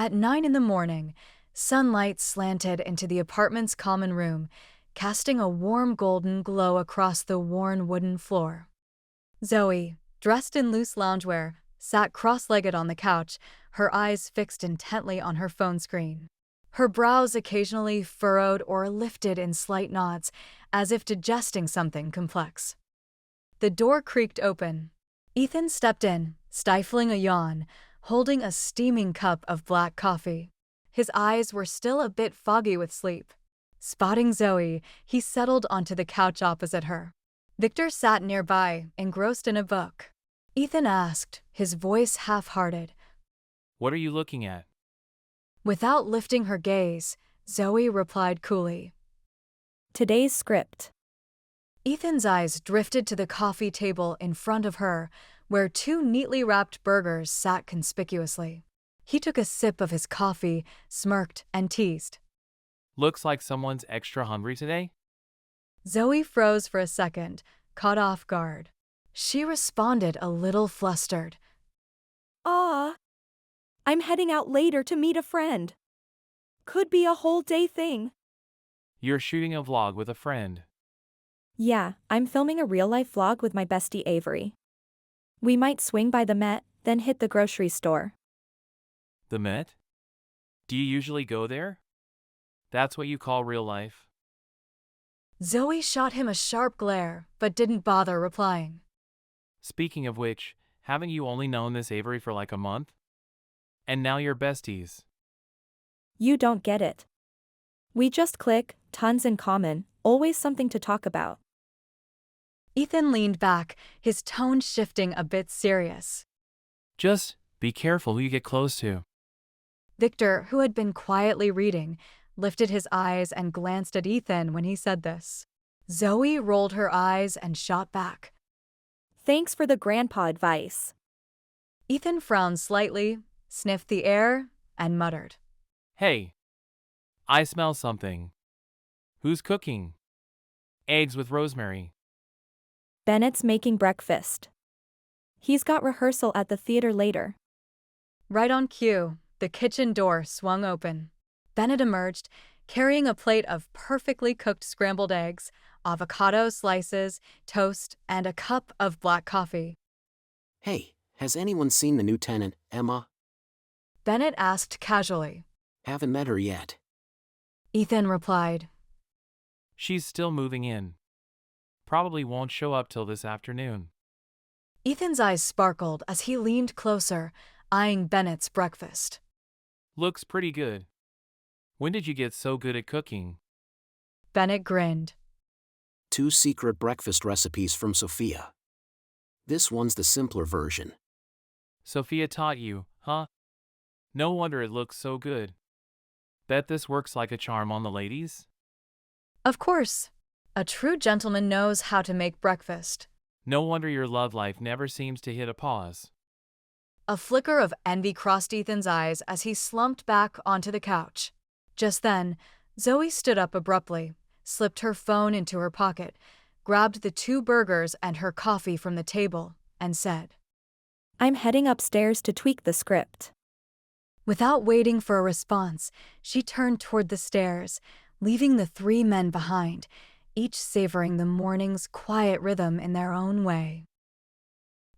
At 9 in the morning, sunlight slanted into the apartment's common room, casting a warm golden glow across the worn wooden floor. Zoe, dressed in loose loungewear, sat cross-legged on the couch, her eyes fixed intently on her phone screen. Her brows occasionally furrowed or lifted in slight nods, as if digesting something complex. The door creaked open. Ethan stepped in, stifling a yawn, holding a steaming cup of black coffee. His eyes were still a bit foggy with sleep. Spotting Zoe, he settled onto the couch opposite her. Victor sat nearby, engrossed in a book. Ethan asked, his voice half-hearted. "What are you looking at?" Without lifting her gaze, Zoe replied coolly. Today's script. Ethan's eyes drifted to the coffee table in front of her, where two neatly wrapped burgers sat conspicuously. He took a sip of his coffee, smirked, and teased. "Looks like someone's extra hungry today?" Zoe froze for a second, caught off guard. She responded a little flustered. I'm heading out later to meet a friend. Could be a whole day thing. "You're shooting a vlog with a friend." Yeah, I'm filming a real-life vlog with my bestie Avery. We might swing by the Met, then hit the grocery store. "The Met? Do you usually go there? That's what you call real life?" Zoe shot him a sharp glare, but didn't bother replying. "Speaking of which, haven't you only known this Avery for like a month? And now you're besties." You don't get it. We just click, tons in common, always something to talk about. Ethan leaned back, his tone shifting a bit serious. "Just be careful who you get close to." Victor, who had been quietly reading, lifted his eyes and glanced at Ethan when he said this. Zoe rolled her eyes and shot back. Thanks for the grandpa advice. Ethan frowned slightly, sniffed the air, and muttered. "Hey, I smell something. Who's cooking? Eggs with rosemary." Bennett's making breakfast. He's got rehearsal at the theater later. Right on cue, the kitchen door swung open. Bennett emerged, carrying a plate of perfectly cooked scrambled eggs, avocado slices, toast, and a cup of black coffee. "Hey, has anyone seen the new tenant, Emma? Bennett asked casually. Haven't met her yet." Ethan replied. "She's still moving in. Probably won't show up till this afternoon." Ethan's eyes sparkled as he leaned closer, eyeing Bennett's breakfast. "Looks pretty good. When did you get so good at cooking?" Bennett grinned. 2 secret breakfast recipes from Sophia. This one's the simpler version. "Sophia taught you, huh? No wonder it looks so good. Bet this works like a charm on the ladies?" Of course. A true gentleman knows how to make breakfast. "No wonder your love life never seems to hit a pause." A flicker of envy crossed Ethan's eyes as he slumped back onto the couch. Just then, Zoe stood up abruptly, slipped her phone into her pocket, grabbed the 2 burgers and her coffee from the table, and said, I'm heading upstairs to tweak the script. Without waiting for a response, she turned toward the stairs, leaving the 3 men behind, each savoring the morning's quiet rhythm in their own way.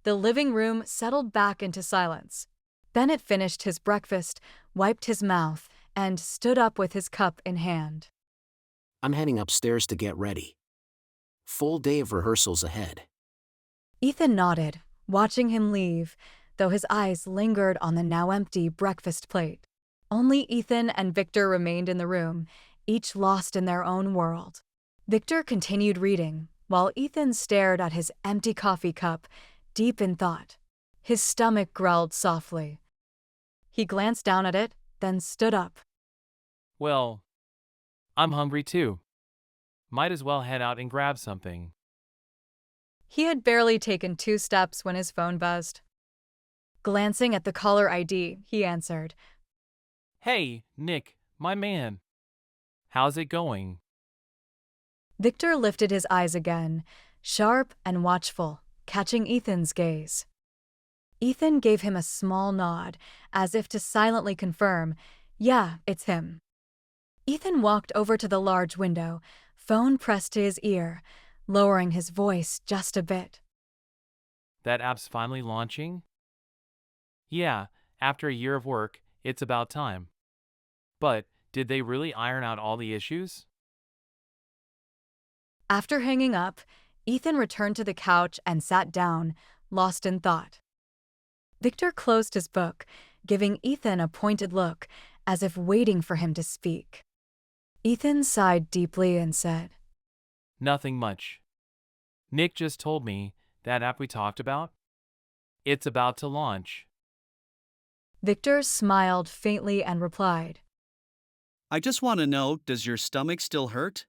The living room settled back into silence. Bennett finished his breakfast, wiped his mouth, and stood up with his cup in hand. I'm heading upstairs to get ready. Full day of rehearsals ahead. Ethan nodded, watching him leave, though his eyes lingered on the now empty breakfast plate. Only Ethan and Victor remained in the room, each lost in their own world. Victor continued reading, while Ethan stared at his empty coffee cup, deep in thought. His stomach growled softly. He glanced down at it, then stood up. "Well, I'm hungry too. Might as well head out and grab something." He had barely taken 2 steps when his phone buzzed. Glancing at the caller ID, he answered. "Hey, Nick, my man. How's it going?" Victor lifted his eyes again, sharp and watchful, catching Ethan's gaze. Ethan gave him a small nod, as if to silently confirm, "Yeah, it's him." Ethan walked over to the large window, phone pressed to his ear, lowering his voice just a bit. That app's finally launching? Yeah, after a year of work, it's about time. But, did they really iron out all the issues? After hanging up, Ethan returned to the couch and sat down, lost in thought. Victor closed his book, giving Ethan a pointed look, as if waiting for him to speak. Ethan sighed deeply and said, Nothing much. Nick just told me that app we talked about? It's about to launch. Victor smiled faintly and replied, I just want to know, does your stomach still hurt?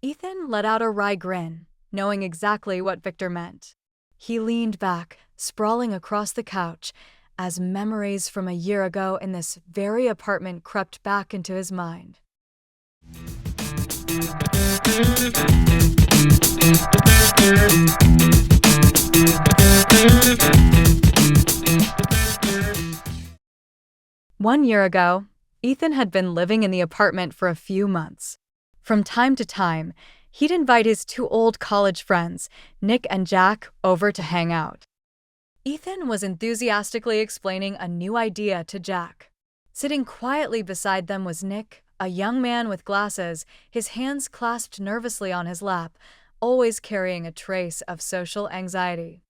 Ethan let out a wry grin, knowing exactly what Victor meant. He leaned back, sprawling across the couch, as memories from a year ago in this very apartment crept back into his mind. One year ago, Ethan had been living in the apartment for a few months. From time to time, he'd invite his two old college friends, Nick and Jack, over to hang out. Ethan was enthusiastically explaining a new idea to Jack. Sitting quietly beside them was Nick, a young man with glasses, his hands clasped nervously on his lap, always carrying a trace of social anxiety.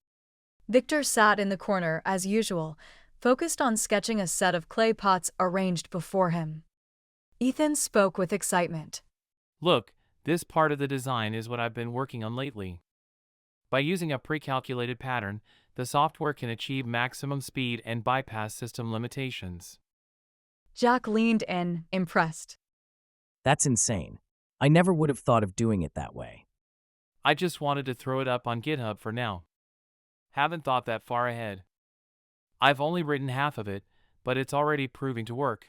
Victor sat in the corner, as usual, focused on sketching a set of clay pots arranged before him. Ethan spoke with excitement. Look, this part of the design is what I've been working on lately. By using a pre-calculated pattern, the software can achieve maximum speed and bypass system limitations. Jack leaned in, impressed. That's insane. I never would have thought of doing it that way. I just wanted to throw it up on GitHub for now. Haven't thought that far ahead. I've only written half of it, but it's already proving to work.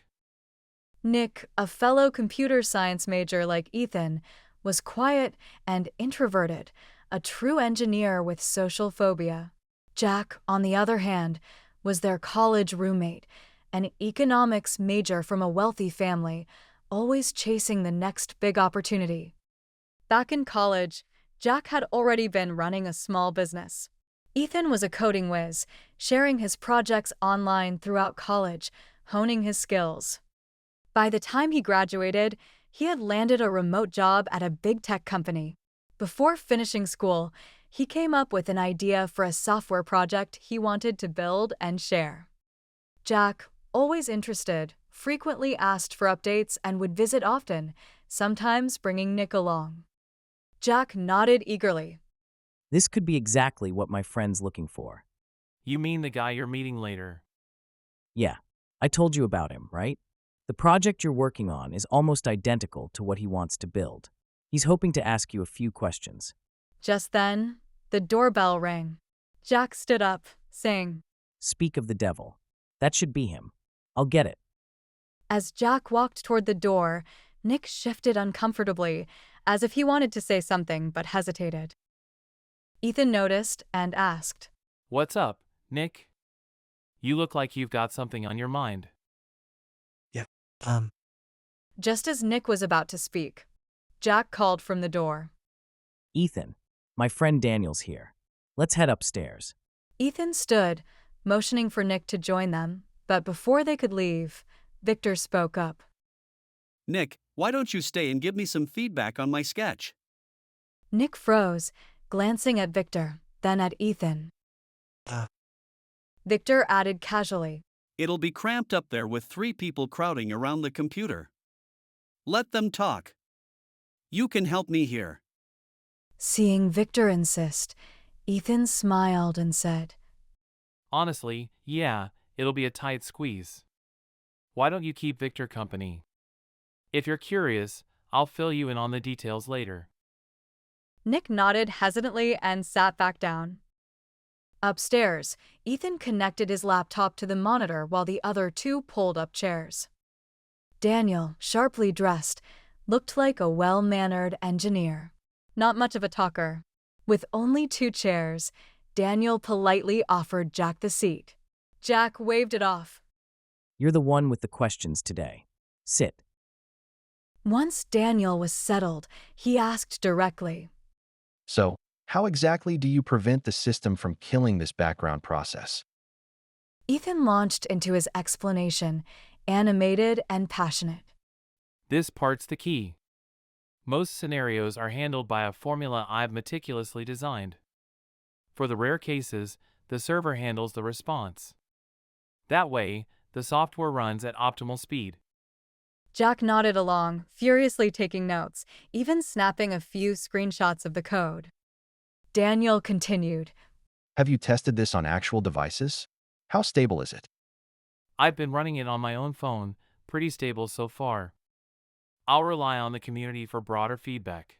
Nick, a fellow computer science major like Ethan, was quiet and introverted, a true engineer with social phobia. Jack, on the other hand, was their college roommate, an economics major from a wealthy family, always chasing the next big opportunity. Back in college, Jack had already been running a small business. Ethan was a coding whiz, sharing his projects online throughout college, honing his skills. By the time he graduated, he had landed a remote job at a big tech company. Before finishing school, he came up with an idea for a software project he wanted to build and share. Jack, always interested, frequently asked for updates and would visit often, sometimes bringing Nick along. Jack nodded eagerly. This could be exactly what my friend's looking for. You mean the guy you're meeting later? Yeah, I told you about him, right? The project you're working on is almost identical to what he wants to build. He's hoping to ask you a few questions. Just then, the doorbell rang. Jack stood up, saying, Speak of the devil. That should be him. I'll get it. As Jack walked toward the door, Nick shifted uncomfortably, as if he wanted to say something but hesitated. Ethan noticed and asked, What's up, Nick? You look like you've got something on your mind. Just as Nick was about to speak, Jack called from the door. Ethan, my friend Daniel's here. Let's head upstairs. Ethan stood, motioning for Nick to join them, but before they could leave, Victor spoke up. Nick, why don't you stay and give me some feedback on my sketch? Nick froze, glancing at Victor, then at Ethan. Victor added casually, It'll be cramped up there with 3 people crowding around the computer. Let them talk. You can help me here. Seeing Victor insist, Ethan smiled and said, Honestly, yeah, it'll be a tight squeeze. Why don't you keep Victor company? If you're curious, I'll fill you in on the details later. Nick nodded hesitantly and sat back down. Upstairs, Ethan connected his laptop to the monitor while the other 2 pulled up chairs. Daniel, sharply dressed, looked like a well-mannered engineer. Not much of a talker. With only 2 chairs, Daniel politely offered Jack the seat. Jack waved it off. You're the one with the questions today. Sit. Once Daniel was settled, he asked directly. So, how exactly do you prevent the system from killing this background process? Ethan launched into his explanation, animated and passionate. This part's the key. Most scenarios are handled by a formula I've meticulously designed. For the rare cases, the server handles the response. That way, the software runs at optimal speed. Jack nodded along, furiously taking notes, even snapping a few screenshots of the code. Daniel continued. Have you tested this on actual devices? How stable is it? I've been running it on my own phone, pretty stable so far. I'll rely on the community for broader feedback.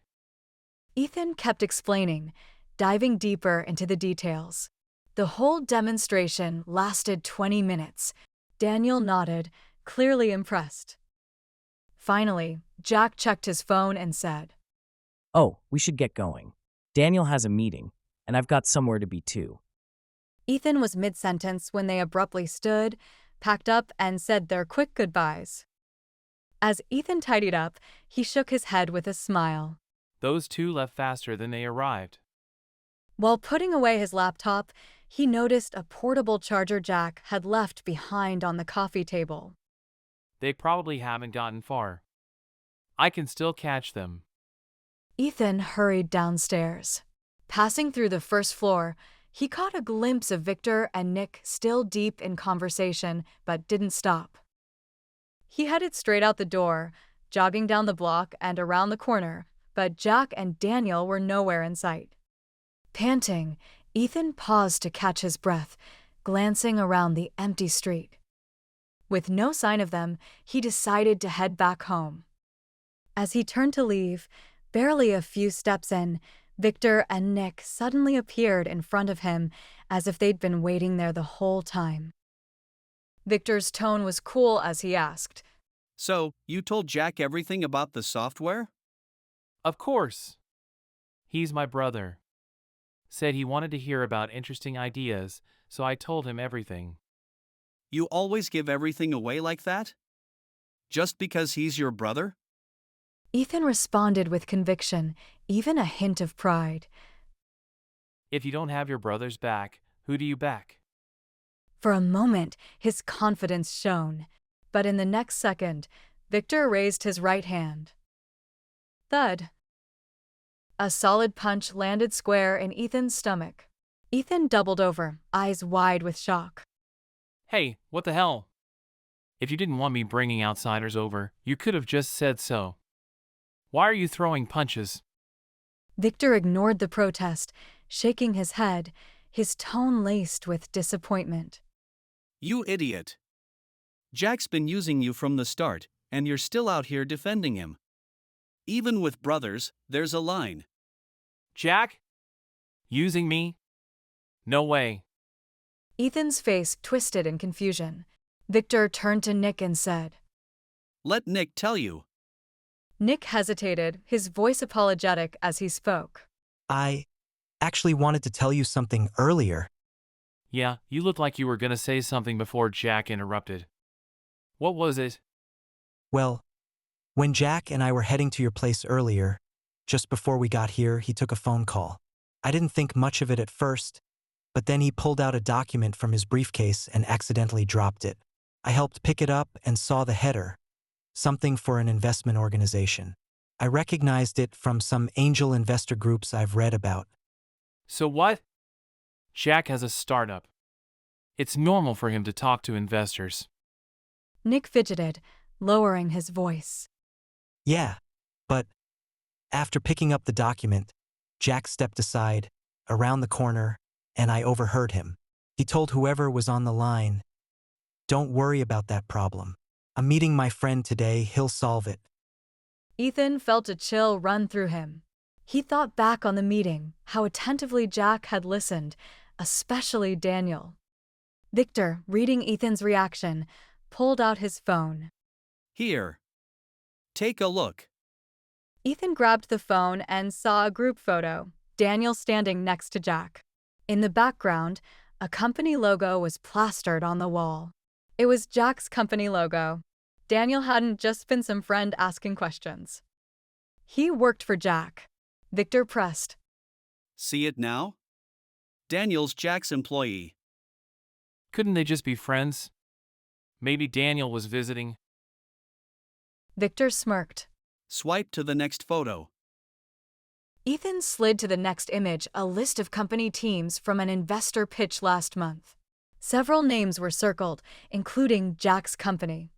Ethan kept explaining, diving deeper into the details. The whole demonstration lasted 20 minutes. Daniel nodded, clearly impressed. Finally, Jack checked his phone and said, Oh, we should get going. Daniel has a meeting, and I've got somewhere to be too. Ethan was mid-sentence when they abruptly stood, packed up, and said their quick goodbyes. As Ethan tidied up, he shook his head with a smile. Those two left faster than they arrived. While putting away his laptop, he noticed a portable charger Jack had left behind on the coffee table. They probably haven't gotten far. I can still catch them. Ethan hurried downstairs. Passing through the first floor, he caught a glimpse of Victor and Nick still deep in conversation, but didn't stop. He headed straight out the door, jogging down the block and around the corner, but Jack and Daniel were nowhere in sight. Panting, Ethan paused to catch his breath, glancing around the empty street. With no sign of them, he decided to head back home. As he turned to leave, barely a few steps in, Victor and Nick suddenly appeared in front of him as if they'd been waiting there the whole time. Victor's tone was cool as he asked, So, you told Jack everything about the software? Of course. He's my brother. Said he wanted to hear about interesting ideas, so I told him everything. You always give everything away like that? Just because he's your brother? Ethan responded with conviction, even a hint of pride. If you don't have your brother's back, who do you back? For a moment, his confidence shone, but in the next second, Victor raised his right hand. Thud. A solid punch landed square in Ethan's stomach. Ethan doubled over, eyes wide with shock. Hey, what the hell? If you didn't want me bringing outsiders over, you could have just said so. Why are you throwing punches? Victor ignored the protest, shaking his head, his tone laced with disappointment. You idiot. Jack's been using you from the start, and you're still out here defending him. Even with brothers, there's a line. Jack? Using me? No way. Ethan's face twisted in confusion. Victor turned to Nick and said, Let Nick tell you. Nick hesitated, his voice apologetic as he spoke. I actually wanted to tell you something earlier. Yeah, you looked like you were gonna say something before Jack interrupted. What was it? Well, when Jack and I were heading to your place earlier, just before we got here, he took a phone call. I didn't think much of it at first, but then he pulled out a document from his briefcase and accidentally dropped it. I helped pick it up and saw the header, something for an investment organization. I recognized it from some angel investor groups I've read about. So what? Jack has a startup. It's normal for him to talk to investors. Nick fidgeted, lowering his voice. Yeah, but after picking up the document, Jack stepped aside, around the corner, and I overheard him. He told whoever was on the line, Don't worry about that problem. I'm meeting my friend today, he'll solve it. Ethan felt a chill run through him. He thought back on the meeting, how attentively Jack had listened, especially Daniel. Victor, reading Ethan's reaction, pulled out his phone. Here. Take a look. Ethan grabbed the phone and saw a group photo, Daniel standing next to Jack. In the background, a company logo was plastered on the wall. It was Jack's company logo. Daniel hadn't just been some friend asking questions. He worked for Jack. Victor pressed. See it now? Daniel's Jack's employee. Couldn't they just be friends? Maybe Daniel was visiting. Victor smirked. Swipe to the next photo. Ethan slid to the next image, a list of company teams from an investor pitch last month. Several names were circled, including Jack's company.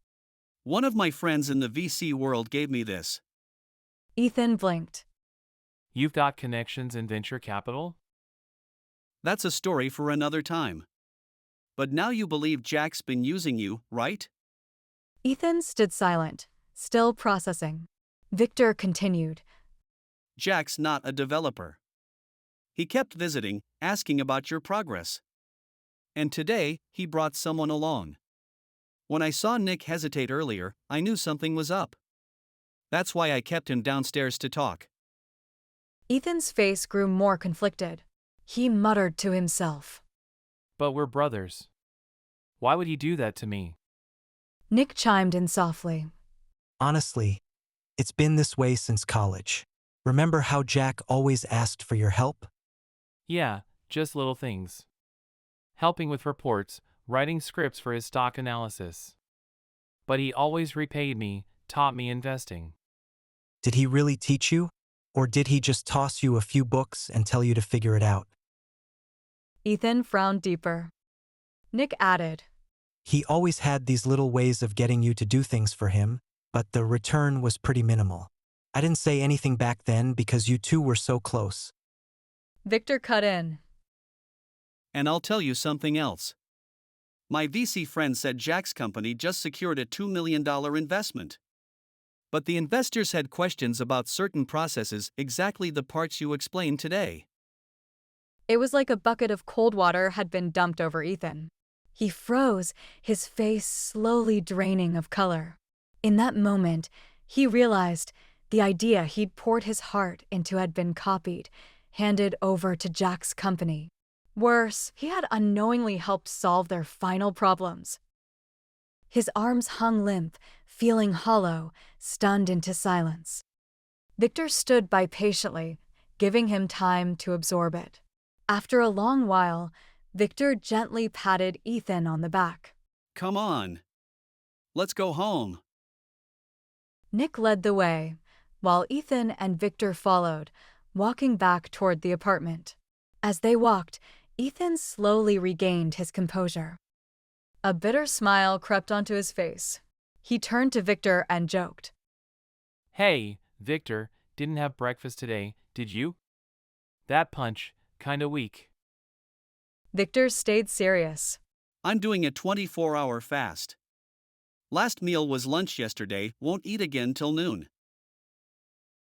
One of my friends in the VC world gave me this. Ethan blinked. You've got connections in venture capital? That's a story for another time. But now you believe Jack's been using you, right? Ethan stood silent, still processing. Victor continued. Jack's not a developer. He kept visiting, asking about your progress. And today, he brought someone along. When I saw Nick hesitate earlier, I knew something was up. That's why I kept him downstairs to talk. Ethan's face grew more conflicted. He muttered to himself. But we're brothers. Why would he do that to me? Nick chimed in softly. Honestly, it's been this way since college. Remember how Jack always asked for your help? Yeah, just little things. Helping with reports, writing scripts for his stock analysis. But he always repaid me, taught me investing. Did he really teach you? Or did he just toss you a few books and tell you to figure it out? Ethan frowned deeper. Nick added. He always had these little ways of getting you to do things for him, but the return was pretty minimal. I didn't say anything back then because you two were so close. Victor cut in. And I'll tell you something else. My VC friend said Jack's company just secured a $2 million investment. But the investors had questions about certain processes, exactly the parts you explained today. It was like a bucket of cold water had been dumped over Ethan. He froze, his face slowly draining of color. In that moment, he realized the idea he'd poured his heart into had been copied, handed over to Jack's company. Worse, he had unknowingly helped solve their final problems. His arms hung limp, feeling hollow, stunned into silence. Victor stood by patiently, giving him time to absorb it. After a long while, Victor gently patted Ethan on the back. Come on. Let's go home. Nick led the way, while Ethan and Victor followed, walking back toward the apartment. As they walked, Ethan slowly regained his composure. A bitter smile crept onto his face. He turned to Victor and joked. Hey, Victor, didn't have breakfast today, did you? That punch, kinda weak. Victor stayed serious. I'm doing a 24-hour fast. Last meal was lunch yesterday, won't eat again till noon.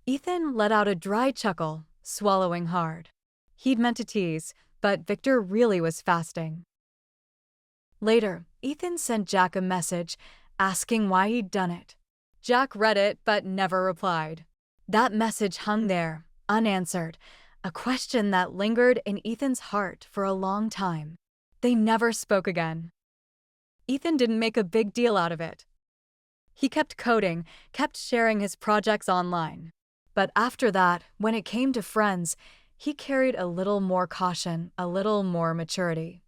Ethan let out a dry chuckle, swallowing hard. He'd meant to tease, but Victor really was fasting. Later, Ethan sent Jack a message asking why he'd done it. Jack read it but never replied. That message hung there, unanswered, a question that lingered in Ethan's heart for a long time. They never spoke again. Ethan didn't make a big deal out of it. He kept coding, kept sharing his projects online. But after that, when it came to friends, he carried a little more caution, a little more maturity.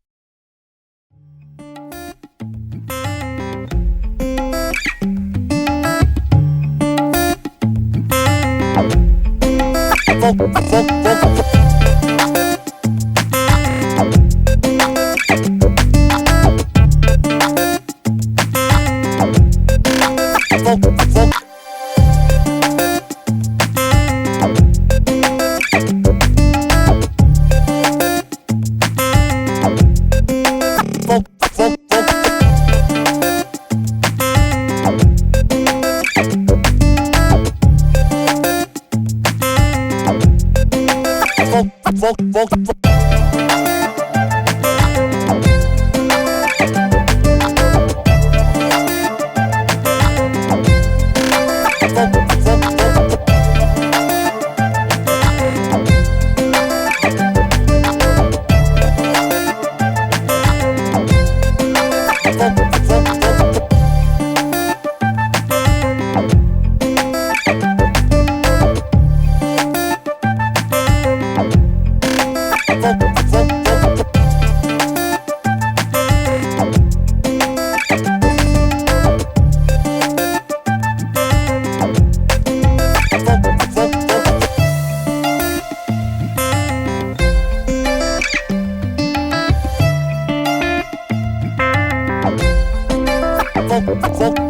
Volk.